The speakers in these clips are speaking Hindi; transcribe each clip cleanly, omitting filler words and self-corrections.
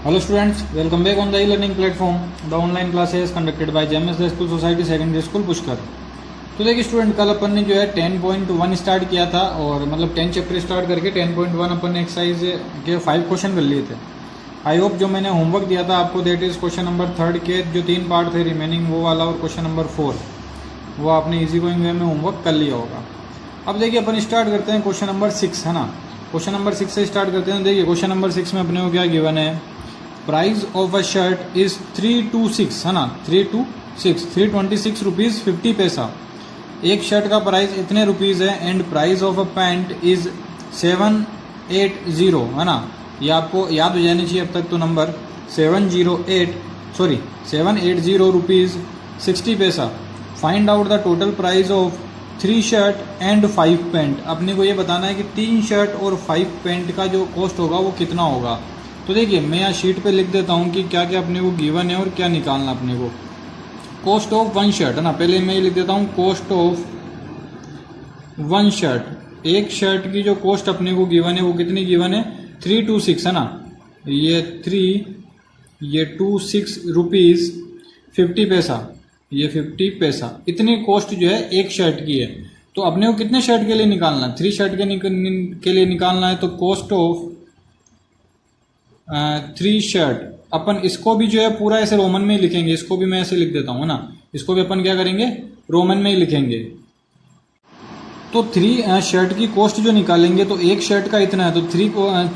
Hello students, welcome back on the e-learning platform. The online classes conducted by JMS School Society Secondary School Pushkar. तो देखिए स्टूडेंट, कल अपन ने जो है 10.1 स्टार्ट किया था और मतलब 10 चैप्टर स्टार्ट करके 10.1 अपन ने एक्सरसाइज के 5 क्वेश्चन कर लिए थे। आई होप जो मैंने होमवर्क दिया था आपको, दैट इज क्वेश्चन नंबर 3 के जो 3 पार्ट थे रिमेनिंग वो वाला, और क्वेश्चन नंबर 4 वो आपने इजी गोइंग वे में होमवर्क कर लिया होगा। अब देखिए अपन स्टार्ट करते हैं क्वेश्चन नंबर 6, है ना। क्वेश्चन नंबर 6 से स्टार्ट करते हैं। देखिए क्वेश्चन नंबर 6 में अपने को क्या गिवन है, price of a shirt is 326, है ना, 326 रुपीज़ 50 पैसा। एक शर्ट का प्राइस इतने रुपीज़ है and price of a pant is 780, है ना। ये आपको याद हो जानी चाहिए अब तक तो नंबर 780 रुपीज़ 60 पैसा। Find out the total price of 3 shirt and 5 pant. अपने को ये बताना है कि 3 शर्ट और 5 पैंट का जो कॉस्ट होगा वो कितना होगा। तो देखिए मैं यहाँ शीट पे लिख देता हूँ कि क्या क्या अपने को गिवन है और क्या निकालना अपने को। कॉस्ट ऑफ 1 शर्ट, है ना, पहले मैं ये लिख देता हूँ कॉस्ट ऑफ 1 शर्ट। एक शर्ट की जो कॉस्ट अपने को गिवन है वो कितनी गिवन है, 326, है ना। ये 26 रुपीज़ 50 पैसा, ये 50 पैसा, इतनी कॉस्ट जो है एक शर्ट की है। तो अपने को कितने शर्ट के लिए निकालना है, 3 शर्ट के लिए निकालना है। तो कॉस्ट ऑफ 3 शर्ट, अपन इसको भी जो है पूरा ऐसे रोमन में ही लिखेंगे। इसको भी मैं ऐसे लिख देता हूँ ना, इसको भी अपन क्या करेंगे, रोमन में ही लिखेंगे। तो 3 शर्ट की कॉस्ट जो निकालेंगे तो एक शर्ट का इतना है, तो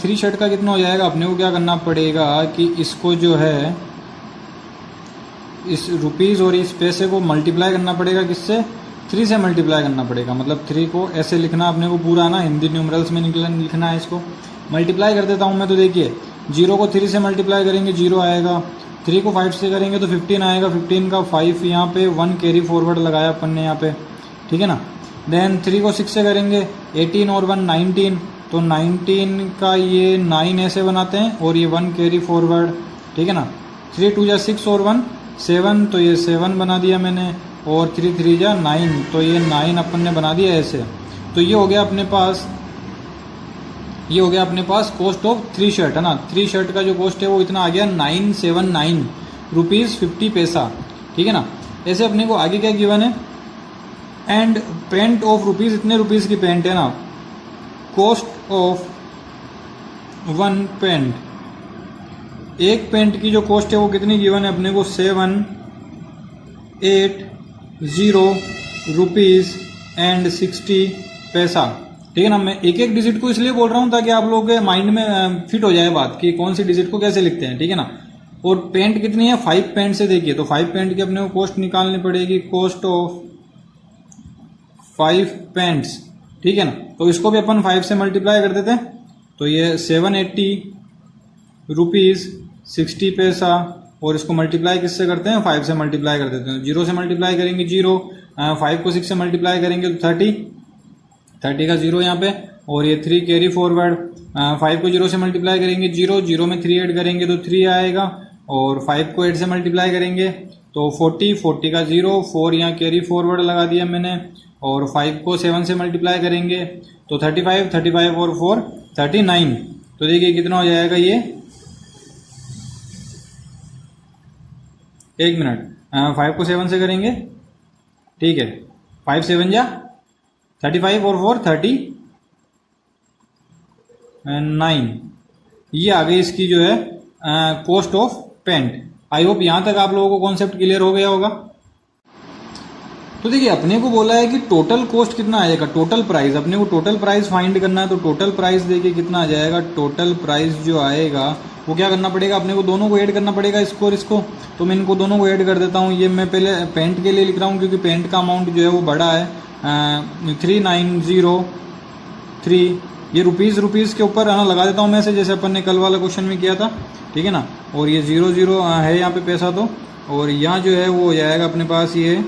3 शर्ट का कितना हो जाएगा। अपने को क्या करना पड़ेगा कि इसको जो है इस रुपीज़ और इस पैसे को मल्टीप्लाई करना पड़ेगा, किससे, 3 से मल्टीप्लाई करना पड़ेगा। मतलब 3 को ऐसे लिखना अपने को पूरा ना, हिंदी न्यूमरल्स में लिखना है। इसको मल्टीप्लाई कर देता हूँ मैं। तो देखिए 0 को 3 से मल्टीप्लाई करेंगे 0 आएगा, 3 को 5 से करेंगे तो 15 आएगा, 15 का 5 यहाँ पे 1 कैरी फॉरवर्ड लगाया अपन ने यहाँ पे, ठीक है ना। देन 3 को 6 से करेंगे 18 और 1 19, तो 19 का ये 9 ऐसे बनाते हैं और ये 1 कैरी फॉरवर्ड, ठीक है ना। 3 2 जा 6 और 1 7, तो ये 7 बना दिया मैंने, और 3 3 जा 9, तो ये 9 अपन ने बना दिया ऐसे। तो ये हो गया अपने पास कॉस्ट ऑफ 3 शर्ट, है ना। 3 शर्ट का जो कॉस्ट है वो इतना आ गया 979 रुपीज़ 50 पैसा, ठीक है ना। ऐसे अपने को आगे क्या गिवन है, एंड पेंट ऑफ रुपीज़, इतने रुपीज़ की पेंट है ना। कॉस्ट ऑफ 1 पेंट, एक पेंट की जो कॉस्ट है वो कितनी गिवन है अपने को, 780 रुपीज़ एंड 60 पैसा, ठीक है ना। मैं एक एक डिजिट को इसलिए बोल रहा हूँ ताकि आप लोगों के माइंड में फिट हो जाए बात कि कौन सी डिजिट को कैसे लिखते हैं, ठीक है ना। और पेंट कितनी है, 5 पेंट से देखिए तो 5 पेंट की अपने को कॉस्ट निकालनी पड़ेगी, कॉस्ट ऑफ 5 पेंट्स, ठीक है ना। तो इसको भी अपन 5 से मल्टीप्लाई कर देते हैं, तो ये 780 रुपीज़ 60 पैसा, और इसको मल्टीप्लाई किससे करते हैं, 5 से मल्टीप्लाई कर देते हैं। 0 से मल्टीप्लाई करेंगे 0, 5 को 6 से मल्टीप्लाई करेंगे तो 30 का 0 यहाँ पे, और ये 3 कैरी फॉरवर्ड, 5 को 0 से मल्टीप्लाई करेंगे 0 में 3 ऐड करेंगे तो 3 आएगा, और 5 को 8 से मल्टीप्लाई करेंगे तो 40 का 0, 4 यहाँ कैरी फॉरवर्ड लगा दिया मैंने, और 5 को 7 से मल्टीप्लाई करेंगे तो 35 और 4 39। तो देखिए कितना हो जाएगा ये, 1 मिनट, 5 को 7 से करेंगे, ठीक है, 5 7 जा 35 और 4 39। ये आ गई इसकी जो है cost of paint. I hope यहाँ तक आप लोगों को कॉन्सेप्ट क्लियर हो गया होगा। तो देखिए अपने को बोला है कि टोटल कॉस्ट कितना आएगा, टोटल प्राइस, अपने को टोटल प्राइस फाइंड करना है। तो टोटल प्राइस देखिए कितना आ जाएगा, टोटल प्राइस जो आएगा वो क्या करना पड़ेगा, अपने को दोनों को ऐड करना पड़ेगा, इसको और इसको। तो मैं इनको दोनों को ऐड कर देता हूँ। ये मैं पहले पेंट के लिए लिख रहा हूँ क्योंकि पेंट का अमाउंट जो है वो बड़ा है, 3903। ये रुपीज़ के ऊपर है ना लगा देता हूँ मैं से, जैसे अपन ने कल वाला क्वेश्चन में किया था, ठीक है ना। और ये 00 है यहाँ पे पैसा, तो और यहाँ जो है वो हो जाएगा अपने पास ये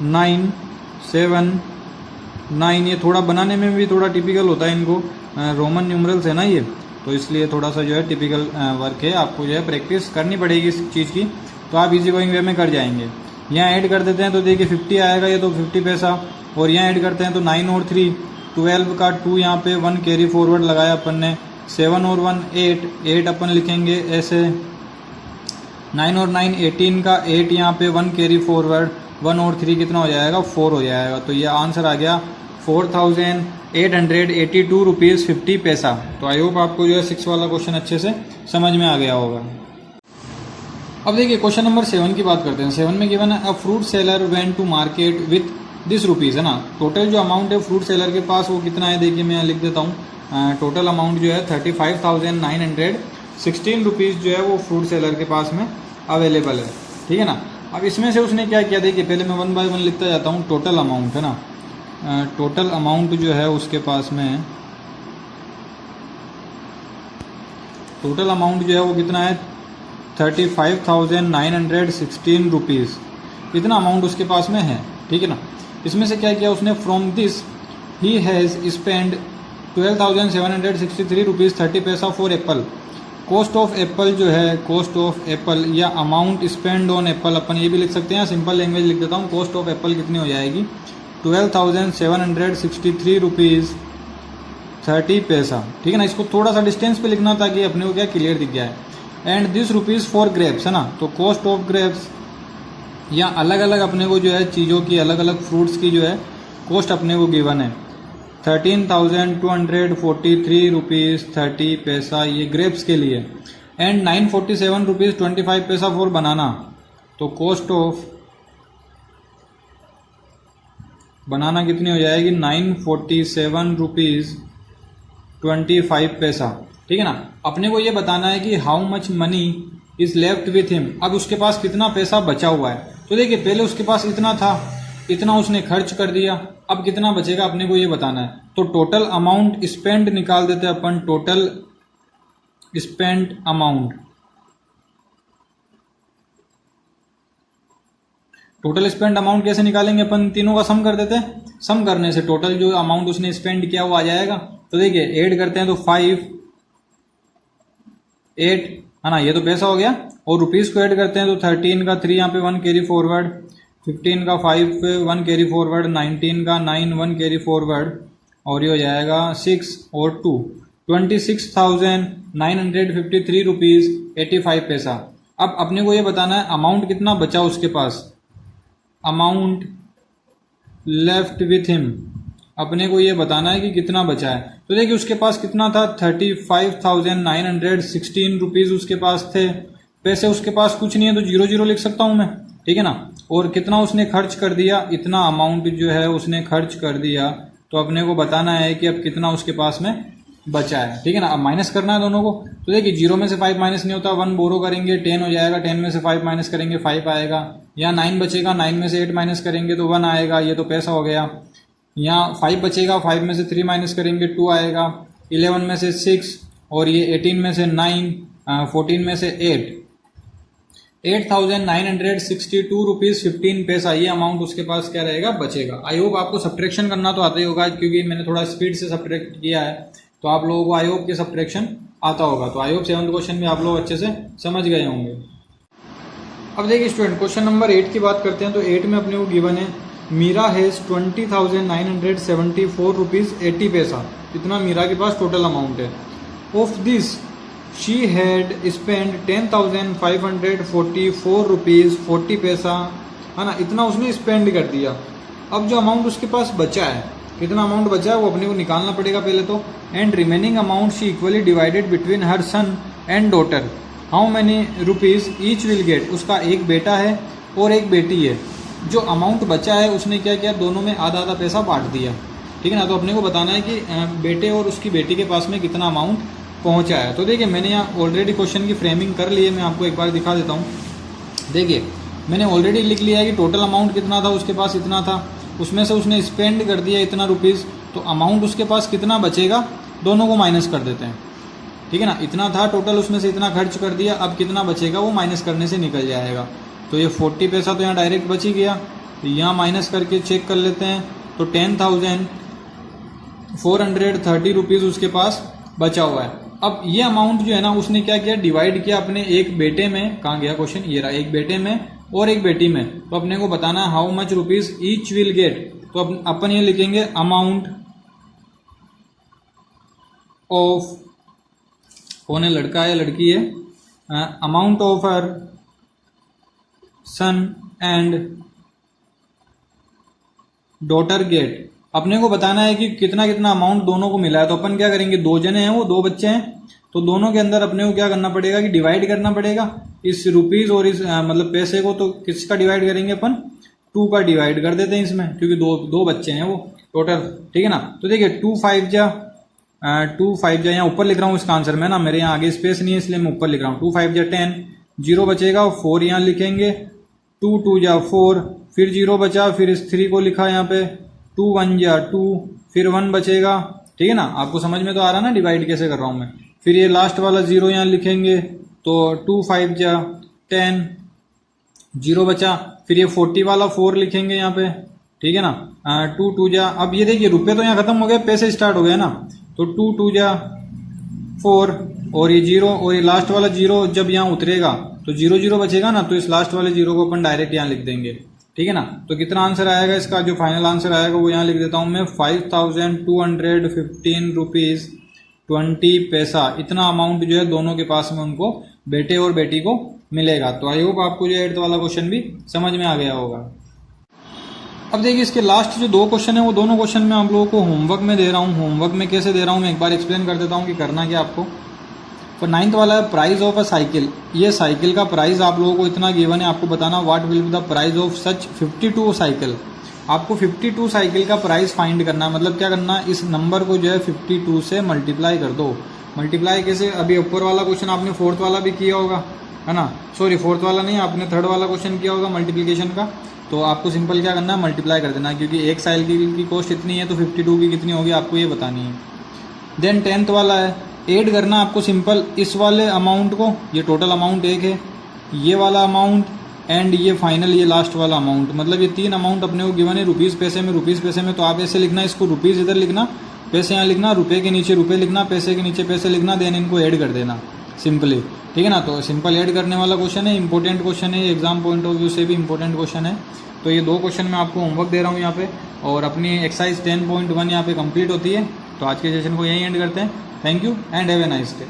979। ये थोड़ा बनाने में भी थोड़ा टिपिकल होता है, इनको रोमन न्यूमरल्स है ना ये, तो इसलिए थोड़ा सा जो है टिपिकल वर्क है, आपको जो है प्रैक्टिस करनी पड़ेगी इस चीज़ की, तो आप इजी गोइंग वे में कर जाएंगे। यहाँ ऐड कर देते हैं तो देखिए 50 आएगा ये, तो 50 पैसा, और यहाँ ऐड करते हैं तो 9 और 3 12 का 2 यहाँ पे 1 कैरी फॉरवर्ड लगाया अपन ने, 7 और 1 8, 8 अपन लिखेंगे ऐसे, 9 और 9 18 का 8 यहाँ पे 1 कैरी फॉरवर्ड, 1 और 3 कितना हो जाएगा 4 हो जाएगा। तो ये आंसर आ गया 4882 रुपीज़ 50 पैसा। तो आई होप आपको जो है 6 वाला क्वेश्चन अच्छे से समझ में आ गया होगा। अब देखिए क्वेश्चन नंबर 7 की बात करते हैं। 7 में गिवन है a fruit seller went to market with this rupees, है ना। टोटल जो अमाउंट है फ्रूट सेलर के पास वो कितना है, देखिए मैं यहाँ लिख देता हूँ। टोटल अमाउंट जो है 35,916 रुपीज़ जो है वो फ्रूट सेलर के पास में अवेलेबल है, ठीक है ना। अब इसमें से उसने क्या किया, देखिए पहले मैं 1 बाय 1 लिखता जाता हूँ। टोटल अमाउंट है ना, टोटल अमाउंट जो है उसके पास में, टोटल अमाउंट जो है वो कितना है 35,916 रुपीज़, इतना अमाउंट उसके पास में है, ठीक है ना। इसमें से क्या किया उसने, from this he has spend 12,763 rupees 30 पैसा for Apple. Cost of Apple जो है, कॉस्ट ऑफ एप्पल या अमाउंट स्पेंड ऑन एप्पल अपन ये भी लिख सकते हैं, सिंपल लैंग्वेज लिख देता हूँ। कॉस्ट ऑफ एप्पल कितनी हो जाएगी 12,763 रुपीज़ 30 पैसा, ठीक है ना। इसको थोड़ा सा डिस्टेंस पे लिखना ताकि अपने को क्या क्लियर दिख जाए। And this rupees for grapes, है ना। तो कॉस्ट ऑफ ग्रेप्स या अलग अलग अपने को जो है चीज़ों की, अलग अलग फ्रूट्स की जो है कॉस्ट अपने को गिवन है 13,243 रुपीज़ 30 पैसा ये ग्रेप्स के लिए। एंड 947 रुपीज़ 25 पैसा फॉर बनाना। तो कॉस्ट ऑफ बनाना कितनी हो जाएगी 947 रुपीज़ 25 पैसा, ठीक है ना। अपने को ये बताना है कि how much money is left with him, अब उसके पास कितना पैसा बचा हुआ है। तो देखिए पहले उसके पास इतना था, इतना उसने खर्च कर दिया, अब कितना बचेगा अपने को ये बताना है। तो टोटल अमाउंट स्पेंड निकाल देते हैं अपन, total spend amount, total spend amount कैसे निकालेंगे अपन, तीनों का सम कर देते हैं। सम करने से टोटल जो अमाउंट उसने स्पेंड किया वो आ जाएगा। तो देखिए ऐड करते हैं तो 5 8, है ना, ये तो पैसा हो गया। और रुपीज़ को ऐड करते हैं तो 13 का 3 यहाँ पे 1 कैरी फॉरवर्ड, 15 का 5 पे 1 कैरी फॉरवर्ड, 19 का 9 1 कैरी फॉरवर्ड, और ये हो जाएगा 6 और 2 26,953 रुपीज़ 85 पैसा। अब अपने को ये बताना है अमाउंट कितना बचा उसके पास, अमाउंट लेफ्ट विथ हिम, अपने को ये बताना है कि कितना बचा है। तो देखिए उसके पास कितना था 35,916 रुपीज़ उसके पास थे। पैसे उसके पास कुछ नहीं है तो 0 लिख सकता हूँ मैं, ठीक है ना। और कितना उसने खर्च कर दिया, इतना अमाउंट जो है उसने खर्च कर दिया। तो अपने को बताना है कि अब कितना उसके पास में बचा है, ठीक है ना। अब माइनस करना है दोनों को। तो देखिए 0 में से 5 माइनस नहीं होता, 1 बोरो करेंगे 10 हो जाएगा, 10 में से 5 माइनस करेंगे 5 आएगा। यहाँ 9 बचेगा, 9 में से 8 माइनस करेंगे तो 1 आएगा, ये तो पैसा हो गया। यहाँ 5 बचेगा, 5 में से 3 माइनस करेंगे 2 आएगा, 11 में से 6 और ये 18 में से 9, 14 में से 8, 8,962 रुपीज़ 15 पैसा ये अमाउंट उसके पास क्या रहेगा बचेगा। आई होप आपको सब्ट्रैक्शन करना तो आता ही होगा, क्योंकि मैंने थोड़ा स्पीड से सब्ट्रैक्ट किया है तो आप लोगों को आई होप कि सब्ट्रैक्शन आता होगा। तो आई होप 7th क्वेश्चन में आप लोग अच्छे से समझ गए होंगे। अब देखिए स्टूडेंट क्वेश्चन नंबर 8 की बात करते हैं। तो 8 में अपने को गिवन है मीरा हैज़ 20,974 रुपीज़ 80 पैसा, इतना मीरा के पास टोटल अमाउंट है। Of this she had spend 10,544 rupees 40 पैसा, है ना, इतना उसने स्पेंड कर दिया। अब जो अमाउंट उसके पास बचा है, कितना अमाउंट बचा है वो अपने को निकालना पड़ेगा पहले तो। And remaining amount she equally divided between her son and daughter, how many rupees each will get, उसका एक बेटा है और एक बेटी है। जो अमाउंट बचा है उसने क्या किया, दोनों में आधा आधा पैसा बांट दिया, ठीक है ना। तो अपने को बताना है कि बेटे और उसकी बेटी के पास में कितना अमाउंट पहुंचा है। तो देखिए मैंने यहाँ ऑलरेडी क्वेश्चन की फ्रेमिंग कर ली है, मैं आपको एक बार दिखा देता हूँ। देखिए मैंने ऑलरेडी लिख लिया है कि टोटल अमाउंट कितना था, उसके पास इतना था, उसमें से उसने स्पेंड कर दिया इतना रुपीज़, तो अमाउंट उसके पास कितना बचेगा दोनों को माइनस कर देते हैं, ठीक है ना। इतना था टोटल, उसमें से इतना खर्च कर दिया, अब कितना बचेगा वो माइनस करने से निकल जाएगा। तो ये 40 पैसा तो यहाँ डायरेक्ट बच ही गया, तो यहाँ माइनस करके चेक कर लेते हैं तो 10,430 रुपीज़ उसके पास बचा हुआ है। अब ये अमाउंट जो है ना उसने क्या किया, डिवाइड किया अपने एक बेटे में, कहाँ गया क्वेश्चन, ये रहा, एक बेटे में और एक बेटी में। तो अपने को बताना है how much rupees each will gate. तो अपन ये लिखेंगे अमाउंट ऑफ फोन है, लड़का है, लड़की है, amount of her son and daughter get, अपने को बताना है कि कितना कितना अमाउंट दोनों को मिला है। तो अपन क्या करेंगे, 2 जने हैं, वो 2 बच्चे हैं, तो दोनों के अंदर अपने को क्या करना पड़ेगा कि डिवाइड करना पड़ेगा इस रुपीज और इस मतलब पैसे को। तो किसका डिवाइड करेंगे अपन, 2 का डिवाइड कर देते हैं इसमें, क्योंकि दो बच्चे हैं वो टोटल, ठीक है ना। तो देखिए 2 5 जा यहाँ ऊपर लिख रहा हूँ इसका आंसर में ना, मेरे यहाँ आगे स्पेस नहीं है इसलिए मैं ऊपर लिख रहा हूँ। 2 5 जा 10, 0 बचेगा, 4 यहाँ लिखेंगे, 2 2 जा 4, फिर 0 बचा, फिर इस 3 को लिखा यहाँ पे, 2 1 जा 2, फिर 1 बचेगा, ठीक है ना। आपको समझ में तो आ रहा ना डिवाइड कैसे कर रहा हूँ मैं। फिर ये लास्ट वाला 0 यहाँ लिखेंगे, तो 2 5 जा 10, 0 बचा, फिर ये 40 वाला 4 लिखेंगे यहाँ पे, ठीक है ना। 2 2 जा, अब ये देखिए रुपए तो यहाँ खत्म हो गए, पैसे स्टार्ट हो गए ना, तो 2 2 जा 4 और ये 0 और ये लास्ट वाला 0 जब यहाँ उतरेगा तो 0 0 बचेगा ना, तो इस लास्ट वाले 0 को अपन डायरेक्ट यहाँ लिख देंगे, ठीक है ना। तो कितना आंसर आएगा इसका, जो फाइनल आंसर आएगा वो यहाँ लिख देता हूँ मैं, 5215 रुपीज 20 पैसा, इतना अमाउंट जो है दोनों के पास में उनको, बेटे और बेटी को मिलेगा। तो आई होप आपको जो 8th वाला क्वेश्चन भी समझ में आ गया होगा। अब देखिए इसके लास्ट जो 2 क्वेश्चन है वो दोनों क्वेश्चन मैं आप लोगों को होमवर्क में दे रहा हूँ। होमवर्क में कैसे दे रहा हूँ मैं एक बार एक्सप्लेन कर देता हूँ कि करना क्या आपको। तो 9th वाला है प्राइस ऑफ अ साइकिल, ये साइकिल का प्राइस आप लोगों को इतना गिवन है, आपको बताना what will be the price of such 52 cycle. आपको 52 साइकिल का प्राइस फाइंड करना है, मतलब क्या करना है, इस नंबर को जो है 52 से मल्टीप्लाई कर दो। मल्टीप्लाई कैसे, अभी ऊपर वाला क्वेश्चन आपने 4th वाला भी किया होगा, है ना, सॉरी 4th वाला नहीं, आपने 3rd वाला क्वेश्चन किया होगा मल्टीप्लिकेशन का। तो आपको सिंपल क्या करना है, मल्टीप्लाई कर देना, क्योंकि एक साइकिल की कॉस्ट इतनी है तो 52 की कितनी होगी आपको ये बतानी है। देन 10th वाला है, ऐड करना आपको सिंपल इस वाले अमाउंट को, ये टोटल अमाउंट एक है, ये वाला अमाउंट एंड ये फाइनल ये लास्ट वाला अमाउंट, मतलब ये 3 अमाउंट अपने को गिवन है रुपीज़ पैसे में। तो आप ऐसे लिखना, इसको रुपीज़ इधर लिखना, पैसे यहाँ लिखना, रुपये के नीचे रुपये लिखना, पैसे के नीचे पैसे लिखना, देन इनको ऐड कर देना सिंपली, ठीक है ना। तो सिंपल ऐड करने वाला क्वेश्चन है, इंपॉर्टेंट क्वेश्चन है, एग्जाम पॉइंट ऑफ व्यू से भी इंपॉर्टेंट क्वेश्चन है। तो ये 2 क्वेश्चन मैं आपको होमवर्क दे रहा हूँ यहाँ पे, और अपनी एक्सरसाइज 10.1 यहाँ पे कंप्लीट होती है। तो आज के सेशन को यहीं एंड करते हैं। Thank you and have a nice day.